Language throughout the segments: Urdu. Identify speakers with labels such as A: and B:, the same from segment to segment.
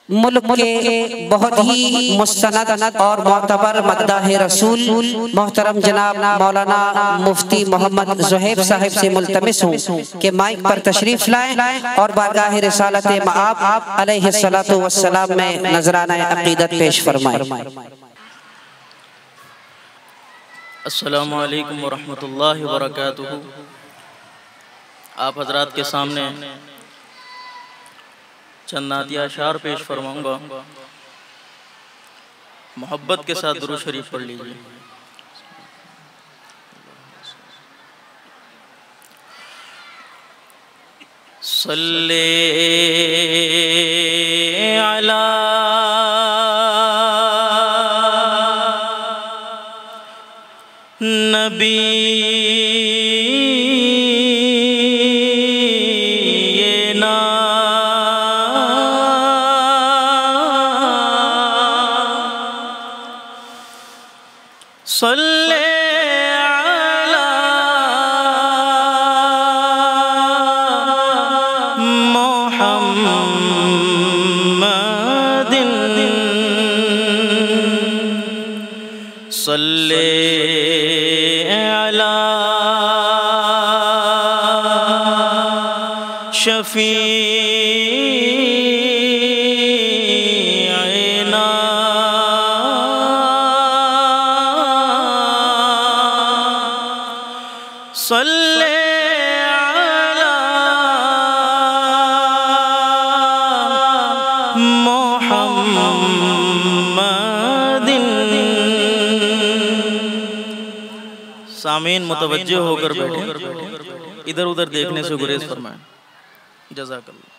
A: ملک کے بہت ہی مستند اور معتبر مداح رسول محترم جناب مولانا مفتی محمد زہیب صاحب سے ملتمس ہوں کہ مائک پر تشریف لائیں اور بارگاہ رسالت مآب علیہ السلام میں نذرانہ عقیدت پیش فرمائیں۔
B: السلام علیکم ورحمۃ اللہ وبرکاتہ۔ آپ حضرات کے سامنے چند نعتیہ اشعار پیش فرماؤں گا، محبت کے ساتھ درود شریف پڑھ لیجیے۔ صلی علی صلی علی محمد صلی علی شفیعنا صلی علی محمد۔ سامعین متوجہ ہو کر بیٹھیں، ادھر ادھر دیکھنے سے گریز فرمائیں۔ جزاک اللہ۔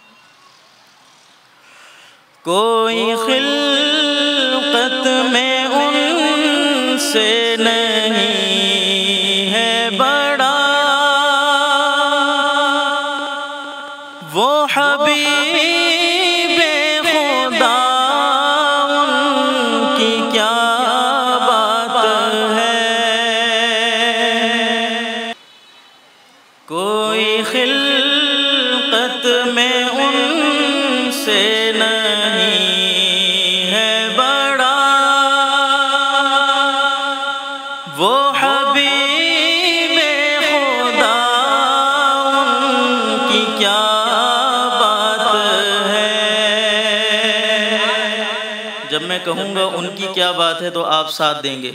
B: کوئی خلقت میں ان سے نہیں ہے بڑا، وہ حبیب خدا، ان کی کیا بات ہے۔ کوئی خلقت میں ان سے نہیں ہے بڑا، وہ حبیب خدا، ان کی کیا بات ہے۔ جب میں کہوں گا ان کی کیا بات ہے تو آپ ساتھ دیں گے۔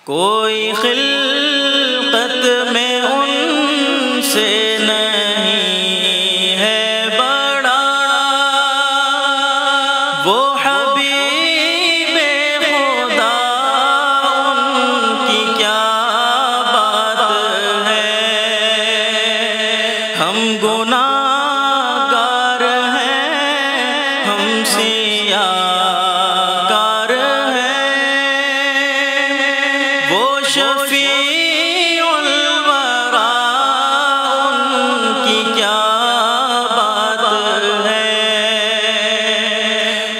B: کوئی خلقت میں ان سے نہیں ہے بڑا، وہ حبیب خدا، ان کی کیا بات ہے۔ ہم گناہگار ہیں، ہم سیاہ کار ہیں، وہ شفیع الورا، ان کی کیا بات ہے۔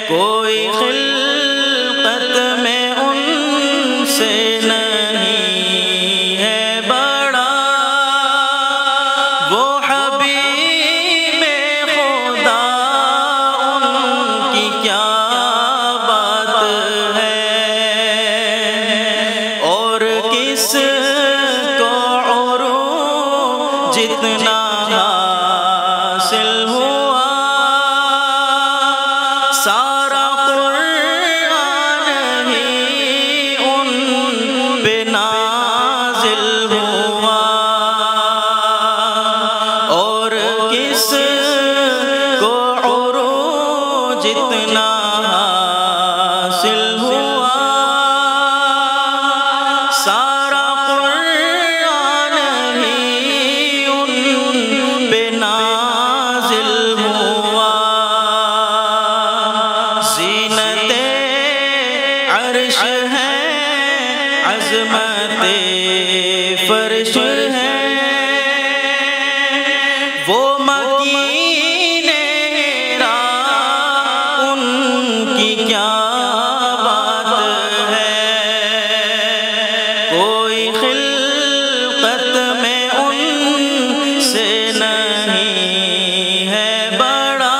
B: کوئی خلقت میں ان سے نہیں ہے بڑا، وہ حبیب خدا، ان کی کیا بات ہے۔ اور کس کو عروج جتنا حاصل ہوا، سارا قرآن ہی ان پہ نازل ہوا۔ اور کس کو عروج جتنا حاصل ہوا، سارا قرآن ہی ان پہ نازل ہوا۔ زینت عرش ہے، عظمت فرش ہے، وہ مکین ہیرا، ان کی کیا بات ہے۔ کوئی خلقت میں ان سے نہیں ہے بڑا،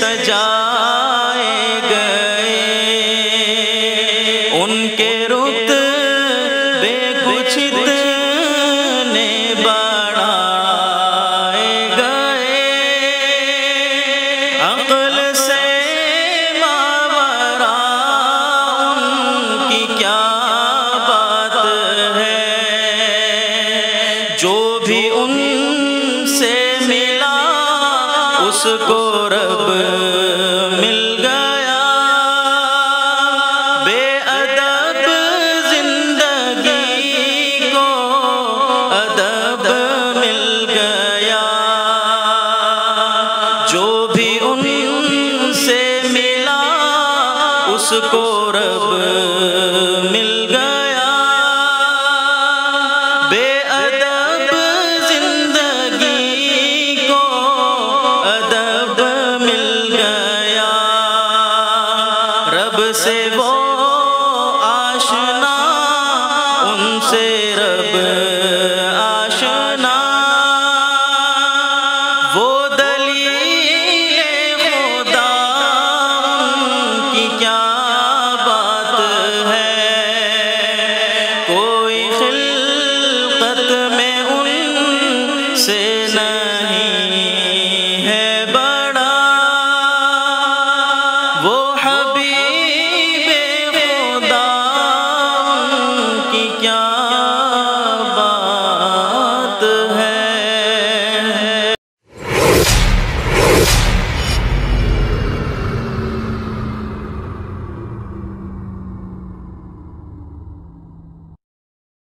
B: سجائے گئے، ان کے رتبے کچھ اتنے بڑھائے گئے، عقل سے ماورا ان کی کیا بات ہے، جو بھی ان سے ملا اس کو رب مل گیا، بے ادب زندگی کو ادب مل گیا، جو بھی ان سے ملا اس کو رب مل گیا، بے ادب زندگی کو ادب مل گیا، رب سے وہ